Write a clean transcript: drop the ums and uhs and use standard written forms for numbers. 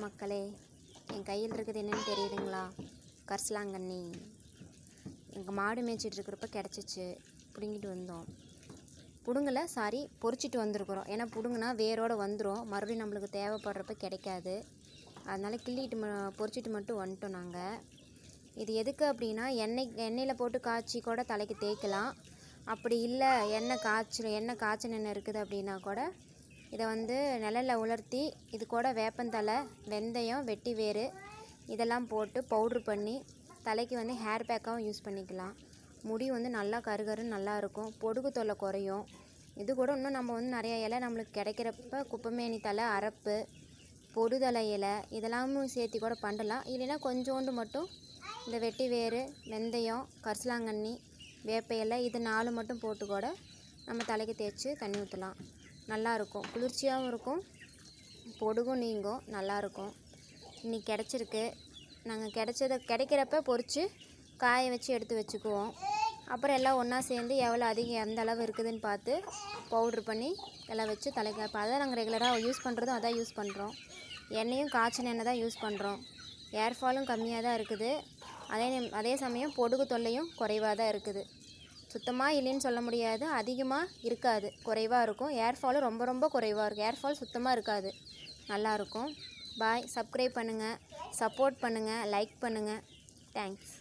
மக்களே, என் கையில் இருக்குது என்னன்னு தெரியுதுங்களா? கரிசலாங்கண்ணி. எங்கள் மாடு மேய்ச்சிட்டு இருக்கிறப்ப கிடச்சிச்சு, பிடுங்கிட்டு வந்தோம். பிடுங்கலை, சாரி, பொறிச்சிட்டு வந்திருக்குறோம். ஏன்னா பிடுங்கினா வேரோடு வந்துடும், மறுபடியும் நம்மளுக்கு தேவைப்படுறப்ப கிடைக்காது. அதனால் கிள்ளிட்டு பொறிச்சிட்டு மட்டும் வந்துட்டோம் நாங்கள். இது எதுக்கு அப்படின்னா, எண்ணெயில் போட்டு காய்ச்சி கூட தலைக்கு தேய்க்கலாம். அப்படி இல்லை, எண்ணெய் காய்ச்சல் இருக்குது அப்படின்னா கூட இதை நிழலில் உலர்த்தி இது கூட வேப்பந்தலை, வெந்தயம், வெட்டி வேறு இதெல்லாம் போட்டு பவுட்ரு பண்ணி தலைக்கு ஹேர் பேக்காகவும் யூஸ் பண்ணிக்கலாம். முடி நல்லா கருகருன்னு நல்லாயிருக்கும். பொடுகு தொல்லை குறையும். இது கூட இன்னும் நம்ம நிறைய இலை நம்மளுக்கு கிடைக்கிறப்ப குப்பைமேனி தலை, அரப்பு, பொடுதலை இலை இதெல்லாமும் சேர்த்தி கூட பண்ணலாம். இல்லைன்னா கொஞ்சோண்டு மட்டும் இந்த வெட்டி வேறு, வெந்தயம், கரிசலாங்கண்ணி, வேப்ப இலை இது 4 மட்டும் போட்டு கூட நம்ம தலைக்கு தேய்ச்சி தண்ணி ஊற்றலாம். நல்லாயிருக்கும், குளிர்ச்சியாகவும் இருக்கும், பொடுகும் நீங்கும், நல்லாயிருக்கும். இன்றைக்கி கிடச்சிருக்கு. நாங்கள் கிடைக்கிறப்ப பொறிச்சு காய வச்சு எடுத்து வச்சுக்குவோம். அப்புறம் எல்லாம் ஒன்றா சேர்ந்து எந்த அளவு இருக்குதுன்னு பார்த்து பவுட்ரு பண்ணி எல்லாம் வச்சு தலைக்கு அப்போ அதான் நாங்கள் ரெகுலராக யூஸ் பண்ணுறதும் அதான் யூஸ் பண்ணுறோம். எண்ணெயும் காய்ச்சின எண்ணெய் தான் யூஸ் பண்ணுறோம். ஏர்ஃபாலும் கம்மியாக தான் இருக்குது. அதே சமயம் பொடுகு தொல்லையும் குறைவாக தான் இருக்குது. சுத்தமாக இல்லைன்னு சொல்ல முடியாது, அதிகமாக இருக்காது, குறைவாக இருக்கும். ஏர்ஃபாலும் ரொம்ப ரொம்ப குறைவாக இருக்கும். ஏர்ஃபால் சுத்தமாக இருக்காது, நல்லாயிருக்கும். பாய். சப்ஸ்கிரைப் பண்ணுங்கள், சப்போர்ட் பண்ணுங்கள், லைக் பண்ணுங்கள். தேங்க்ஸ்.